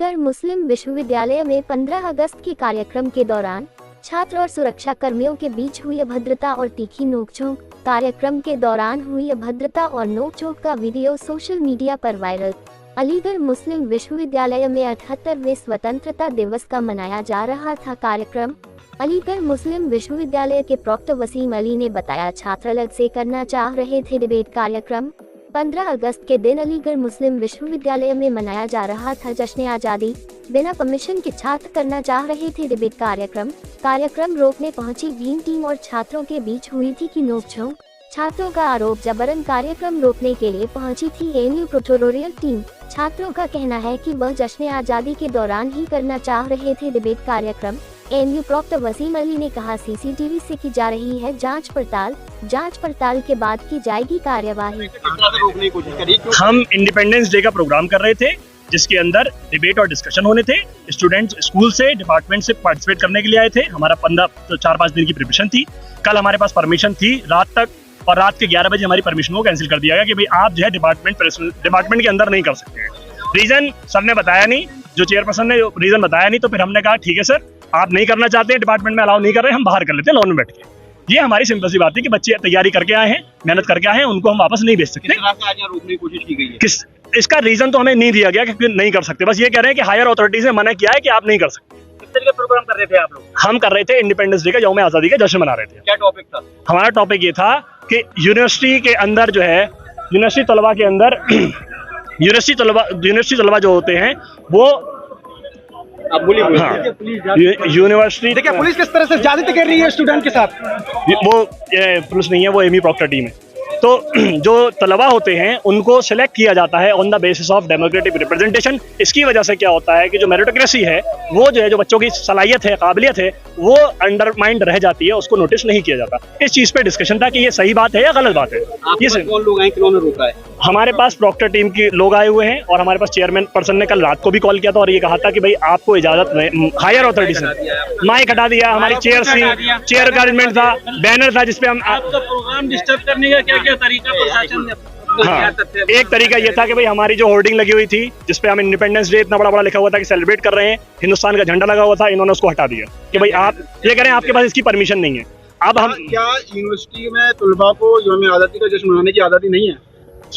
अलीगढ़ मुस्लिम विश्वविद्यालय में 15 अगस्त के कार्यक्रम के दौरान छात्र और सुरक्षा कर्मियों के बीच हुई अभद्रता और तीखी नोकझोंक। कार्यक्रम के दौरान हुई अभद्रता और नोकझोंक का वीडियो सोशल मीडिया पर वायरल। अलीगढ़ मुस्लिम विश्वविद्यालय में 78वें स्वतंत्रता दिवस का मनाया जा रहा था कार्यक्रम। अलीगढ़ मुस्लिम विश्वविद्यालय के प्रॉक्टर वसीम अली ने बताया, छात्र अलग से करना चाह रहे थे डिबेट कार्यक्रम। 15 अगस्त के दिन अलीगढ़ मुस्लिम विश्वविद्यालय में मनाया जा रहा था जश्न आज़ादी। बिना परमिशन के छात्र करना चाह रहे थे डिबेट कार्यक्रम रोकने पहुंची भीम टीम और छात्रों के बीच हुई थी की नोकझोंक। छात्रों का आरोप, जबरन कार्यक्रम रोकने के लिए पहुंची थी एएमयू प्रोटोरियल टीम। छात्रों का कहना है कि वह जश्न आज़ादी के दौरान ही करना चाह रहे थे डिबेट कार्यक्रम। एएमयू प्रॉक्टर वसीम अली ने कहा, सीसीटीवी से की जा रही है जांच पड़ताल के बाद की जाएगी कार्यवाही। हम इंडिपेंडेंस डे का प्रोग्राम कर रहे थे जिसके अंदर डिबेट और डिस्कशन होने थे। स्टूडेंट्स स्कूल से, डिपार्टमेंट से पार्टिसिपेट करने के लिए आए थे। हमारा 4-5 दिन की प्रिपरेशन थी। कल हमारे पास परमिशन थी रात तक, और रात के 11 बजे हमारी परमिशन को कैंसिल कर दिया गया कि भाई आप जो है डिपार्टमेंट के अंदर नहीं कर सकते हैं। रीजन सर ने बताया नहीं, जो चेयरपर्सन ने रीजन बताया नहीं, तो फिर हमने कहा ठीक है सर, आप नहीं करना चाहते हैं, डिपार्टमेंट में अलाउ नहीं कर रहे, हम बाहर कर लेते हैं लॉन में बैठ के। ये हमारी सिंपल सी बात है कि बच्चे तैयारी करके आए हैं, मेहनत करके आए हैं, उनको हम वापस नहीं भेज सकते। रोकने की कोशिश की गई है। इसका रीजन तो हमें नहीं दिया गया कि नहीं कर सकते। बस ये कह रहे हैं कि हायर अथॉरिटीज ने मना किया है कि आप नहीं कर सकते। किस तरह का प्रोग्राम कर रहे थे आप लोग? हम कर रहे थे इंडिपेंडेंस डे का, यौम आज़ादी का जश्न मना रहे थे। क्या टॉपिक था? हमारा टॉपिक ये था कि यूनिवर्सिटी के अंदर जो है, यूनिवर्सिटी तलबा के अंदर यूनिवर्सिटी तलबा जो होते हैं वो यूनिवर्सिटी, देखिए पुलिस किस तरह से ज्यादती कर रही है स्टूडेंट के साथ। वो पुलिस नहीं है, वो एएमयू प्रॉक्टर टीम है। तो जो तलबा होते हैं उनको सिलेक्ट किया जाता है on the basis of democratic representation. इसकी वजह से क्या होता है कि जो मेरिटोक्रेसी है वो जो है, जो बच्चों की सलाहियत है, काबिलियत है, वो अंडरमाइंड रह जाती है, उसको नोटिस नहीं किया जाता। इस चीज़ पे डिस्कशन था कि ये सही बात है या गलत बात है। ये कौन लोग आए, किन्होंने रोका है? हमारे पास प्रॉक्टर टीम के लोग आए हुए हैं और हमारे पास चेयरमैन पर्सन ने कल रात को भी कॉल किया था और ये कहा था कि भाई आपको इजाजत नहीं, हायर अथॉरिटी से माइक हटा दिया, हमारी चेयर अरेंजमेंट था, बैनर था जिसपे हम आपका प्रोग्राम डिस्टर्ब करने का क्या तरीका प्रशासन ने? हाँ, एक तरीका ये था कि भाई हमारी जो होर्डिंग लगी हुई थी जिसपे हम इंडिपेंडेंस डे इतना बड़ा लिखा हुआ था कि सेलिब्रेट कर रहे हैं, हिंदुस्तान का झंडा लगा हुआ था, इन्होंने उसको हटा दिया कि भाई आप ये करें, आपके पास इसकी परमिशन नहीं है। अब हम क्या यूनिवर्सिटी में तलबा को यौम आज़ादी का जश्न मनाने की आज़ादी नहीं है?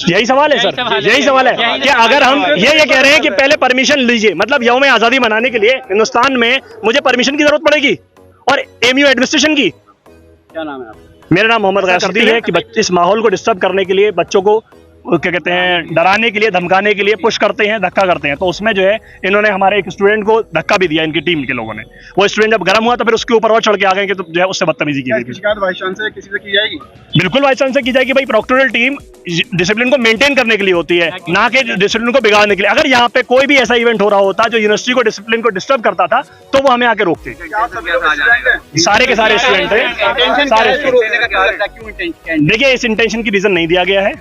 यही सवाल है सर, यही सवाल है कि अगर हम ये कह रहे हैं कि पहले परमिशन लीजिए, मतलब यौम आज़ादी मनाने के लिए हिंदुस्तान में मुझे परमिशन की जरूरत पड़ेगी और एएमयू एडमिनिस्ट्रेशन की। क्या नाम है आपका? मेरा नाम मोहम्मद गैसुद्दीन है। कि इस माहौल को डिस्टर्ब करने के लिए, बच्चों को क्या कहते हैं, डराने के लिए, धमकाने के लिए पुश करते हैं, धक्का करते हैं। तो उसमें जो है इन्होंने हमारे एक स्टूडेंट को धक्का भी दिया, इनकी टीम के लोगों ने। वो स्टूडेंट जब गर्म हुआ तो फिर उसके ऊपर और चढ़ के आ गए कि तो जो है उससे बदतमीजी की गई। शिकायत वाइस चांसलर किसी से की जाएगी? बिल्कुल वाइस चांसलर की जाएगी। भाई प्रोक्टोरियल टीम डिसिप्लिन को मेंटेन करने के लिए होती है, ना कि डिसिप्लिन को बिगाड़ने के लिए। अगर यहाँ पे कोई भी ऐसा इवेंट हो रहा होता जो यूनिवर्सिटी को डिसिप्लिन को डिस्टर्ब करता था तो वो हमें आके रोकते। सारे के सारे स्टूडेंट हैं, सारे। देखिए इस इंटेंशन की रीजन नहीं दिया गया है।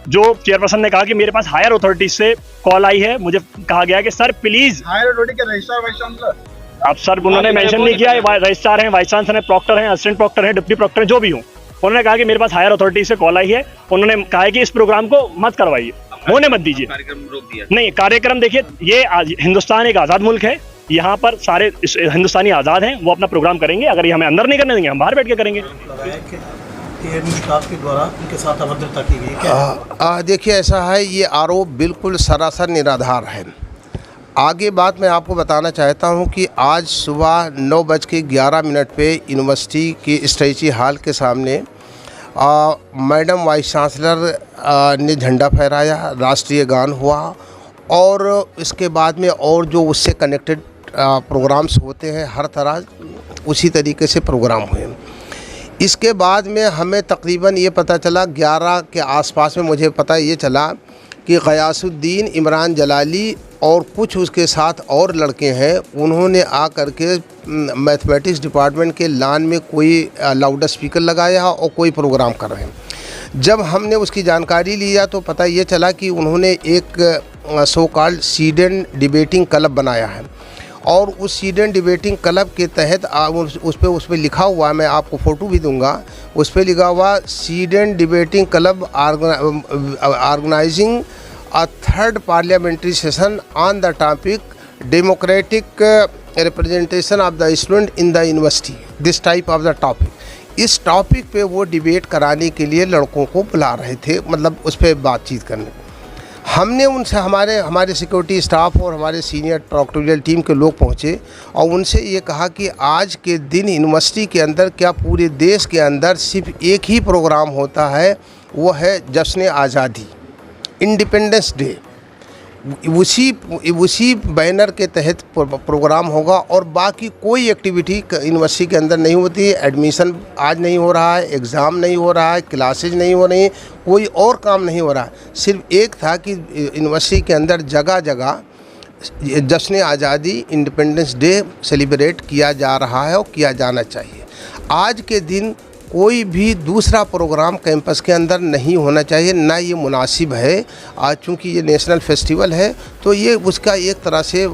जो चेयरपर्सन ने कहा कि मेरे पास हायर अथॉरिटी से कॉल आई है, मुझे कहा गया कि सर प्लीज, हायर अथॉरिटी के रजिस्ट्रार वाइस चांसलर, अब सर उन्होंने मेंशन नहीं किया है, रजिस्ट्रार हैं, वाइस चांसलर हैं, प्रॉक्टर हैं, असिस्टेंट प्रॉक्टर हैं, डिप्टी प्रॉक्टर हैं, जो भी हो, उन्होंने कहा कि मेरे पास हायर अथॉरिटी से कॉल आई है। उन्होंने कहा है कि इस प्रोग्राम को मत करवाइए, होने मत दीजिए। कार्यक्रम रोक दिया? नहीं, कार्यक्रम देखिए, ये हिंदुस्तान एक आज़ाद मुल्क है, यहाँ पर सारे हिंदुस्तानी आज़ाद हैं, वो अपना प्रोग्राम करेंगे। अगर ये हमें अंदर नहीं करने देंगे, हम बाहर बैठ के करेंगे। स्टाफ के द्वारा उनके साथ अभद्रता की गई क्या? देखिए ऐसा है, ये आरोप बिल्कुल सरासर निराधार है। आगे बात मैं आपको बताना चाहता हूं कि आज सुबह 9:11 पे यूनिवर्सिटी की स्ट्रेची हॉल के सामने मैडम वाइस चांसलर ने झंडा फहराया, राष्ट्रीय गान हुआ और इसके बाद में और जो उससे कनेक्टेड प्रोग्राम्स होते हैं हर तरह उसी तरीके से प्रोग्राम हुए। इसके बाद में हमें तकरीबन ये पता चला 11 के आसपास में मुझे पता ये चला कि गयासुद्दीन, इमरान जलाली और कुछ उसके साथ और लड़के हैं, उन्होंने आ कर के मैथमेटिक्स डिपार्टमेंट के लॉन में कोई लाउड स्पीकर लगाया और कोई प्रोग्राम कर रहे हैं। जब हमने उसकी जानकारी लिया तो पता ये चला कि उन्होंने एक so called sedan debating club बनाया है और उस सीडेन डिबेटिंग क्लब के तहत उस पर लिखा हुआ, मैं आपको फ़ोटो भी दूंगा, उस पर लिखा हुआ सीडेन debating club organising a third parliamentary session on the topic democratic representation of the student in the university, this type of the topic. इस टॉपिक पे वो डिबेट कराने के लिए लड़कों को बुला रहे थे, मतलब उस पर बातचीत करने। हमने उनसे हमारे सिक्योरिटी स्टाफ और हमारे सीनियर प्रोक्टोरियल टीम के लोग पहुँचे और उनसे ये कहा कि आज के दिन यूनिवर्सिटी के अंदर क्या पूरे देश के अंदर सिर्फ एक ही प्रोग्राम होता है, वो है जश्न आज़ादी, इंडिपेंडेंस डे। उसी बैनर के तहत प्रोग्राम होगा और बाकी कोई एक्टिविटी यूनिवर्सिटी के अंदर नहीं होती है। एडमिशन आज नहीं हो रहा है, एग्ज़ाम नहीं हो रहा है, क्लासेज नहीं हो रही, कोई और काम नहीं हो रहा है। सिर्फ एक था कि यूनिवर्सिटी के अंदर जगह जगह जश्न आज़ादी, इंडिपेंडेंस डे सेलिब्रेट किया जा रहा है और किया जाना चाहिए। आज के दिन कोई भी दूसरा प्रोग्राम कैंपस के अंदर नहीं होना चाहिए, ना ये मुनासिब है। आज चूँकि ये नेशनल फेस्टिवल है तो ये उसका एक तरह से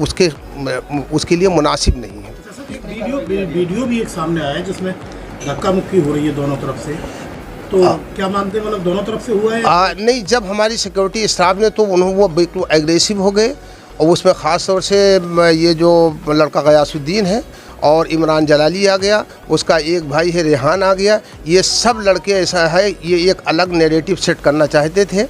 उसके लिए मुनासिब नहीं है। वीडियो भी एक सामने आया है जिसमें धक्का मुक्की हो रही है दोनों तरफ से, तो क्या मानते हैं, मतलब दोनों तरफ से हुआ है? नहीं, जब हमारी सिक्योरिटी स्टाफ ने तो वो बिल्कुल एग्रेसिव हो गए और उसमें ख़ास तौर से ये जो लड़का गयासुद्दीन है और इमरान जलाली आ गया, उसका एक भाई है रेहान आ गया। ये सब लड़के ऐसा है, ये एक अलग नैरेटिव सेट करना चाहते थे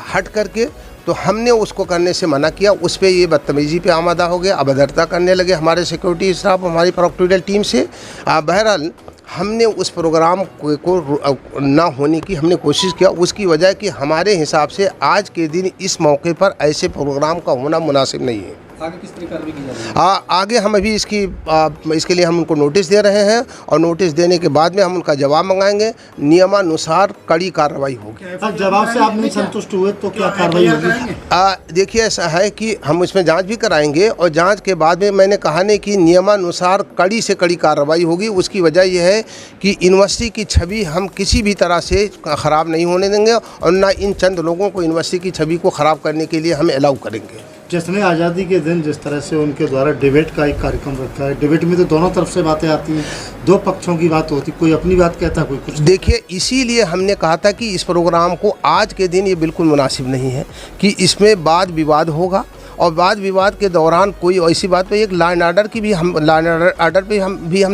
हट करके, तो हमने उसको करने से मना किया। उस पर ये बदतमीज़ी पे आमादा हो गया, अभद्रता करने लगे हमारे सिक्योरिटी स्टाफ, हमारी प्रोक्टोरियल टीम से। बहरहाल हमने उस प्रोग्राम को ना होने की हमने कोशिश किया। उसकी वजह कि हमारे हिसाब से आज के दिन इस मौके पर ऐसे प्रोग्राम का होना मुनासिब नहीं है। आगे किस तरह कार्रवाई की जा रही है? आगे हम अभी इसके लिए हम उनको नोटिस दे रहे हैं और नोटिस देने के बाद में हम उनका जवाब मंगाएंगे। नियमानुसार कड़ी कार्रवाई होगी। जवाब से आप नहीं संतुष्ट हुए तो क्या कार्रवाई होगी? देखिए, ऐसा है कि हम इसमें जांच भी कराएंगे और जांच के बाद में मैंने कहा नहीं कि नियमानुसार कड़ी से कड़ी कार्रवाई होगी। उसकी वजह यह है कि यूनिवर्सिटी की छवि हम किसी भी तरह से ख़राब नहीं होने देंगे और ना इन चंद लोगों को यूनिवर्सिटी की छवि को ख़राब करने के लिए हम अलाउ करेंगे। जश्न आज़ादी के दिन जिस तरह से उनके द्वारा डिबेट का एक कार्यक्रम रखा है, डिबेट में तो दोनों तरफ से बातें आती हैं, दो पक्षों की बात होती, कोई अपनी बात कहता, कोई कुछ। देखिए, इसीलिए हमने कहा था कि इस प्रोग्राम को आज के दिन ये बिल्कुल मुनासिब नहीं है कि इसमें वाद विवाद होगा और वाद विवाद के दौरान कोई ऐसी बात पे एक लॉ एंड ऑर्डर की भी हम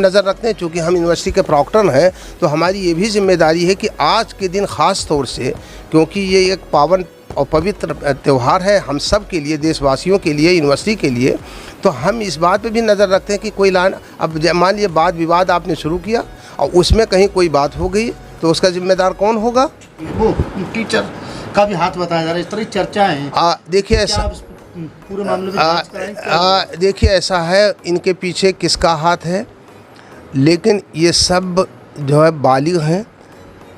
नज़र रखते हैं। चूँकि हम यूनिवर्सिटी के प्रॉक्टर हैं तो हमारी ये भी जिम्मेदारी है कि आज के दिन ख़ास तौर से, क्योंकि ये एक पावन और पवित्र त्यौहार है हम सब के लिए, देशवासियों के लिए, यूनिवर्सिटी के लिए, तो हम इस बात पे भी नज़र रखते हैं कि कोई लाइन, अब मान लीजिए वाद विवाद आपने शुरू किया और उसमें कहीं कोई बात हो गई तो उसका जिम्मेदार कौन होगा? वो टीचर का भी हाथ बताया जा रहा है, इस तरह चर्चाएं हैं। देखिए, ऐसा पूरे मामले में देखिए, ऐसा है, इनके पीछे किसका हाथ है, लेकिन ये सब जो है बालिग हैं।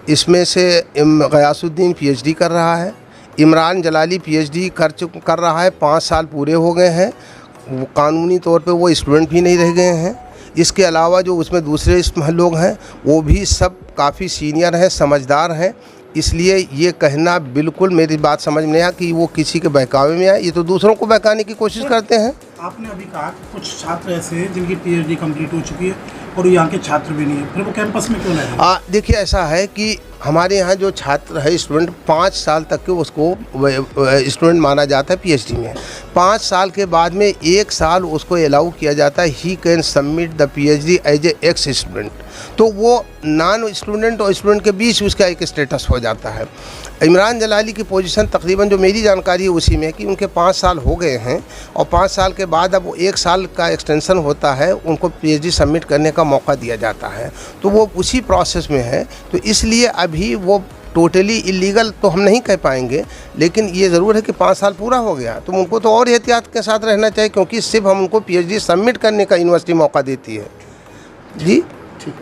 इसमें से गयासुद्दीन PhD कर रहा है, इमरान जलाली PhD कर रहा है, 5 साल पूरे हो गए हैं, वो कानूनी तौर पे वो स्टूडेंट भी नहीं रह गए हैं। इसके अलावा जो उसमें दूसरे लोग हैं वो भी सब काफ़ी सीनियर हैं, समझदार हैं। इसलिए ये कहना बिल्कुल मेरी बात समझ में नहीं आया कि वो किसी के बहकावे में आए, ये तो दूसरों को बहकाने की कोशिश करते हैं। आपने अभी कहा कि कुछ छात्र ऐसे हैं जिनकी PhD कंप्लीट हो चुकी है और यहाँ के छात्र भी नहीं है, फिर वो कैंपस में क्यों नहीं है? देखिए, ऐसा है कि हमारे यहाँ जो छात्र है, स्टूडेंट 5 साल तक के उसको स्टूडेंट माना जाता है PhD में। 5 साल के बाद में 1 साल उसको अलाउ किया जाता है, he can submit the PhD as a ex student. तो वो नॉन स्टूडेंट और स्टूडेंट के बीच उसका एक स्टेटस हो जाता है। इमरान जलाली की पोजीशन तकरीबन जो मेरी जानकारी है उसी में है कि उनके 5 साल हो गए हैं और 5 साल के बाद अब 1 साल का एक्सटेंशन होता है, उनको PhD सबमिट करने का मौका दिया जाता है, तो वो उसी प्रोसेस में है। तो इसलिए अभी वो टोटली इलीगल तो हम नहीं कह पाएंगे, लेकिन ये ज़रूर है कि 5 साल पूरा हो गया तो उनको तो और एहतियात के साथ रहना चाहिए, क्योंकि सिर्फ हम उनको PhD सबमिट करने का यूनिवर्सिटी मौका देती है। जी,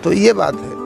तो ये बात है।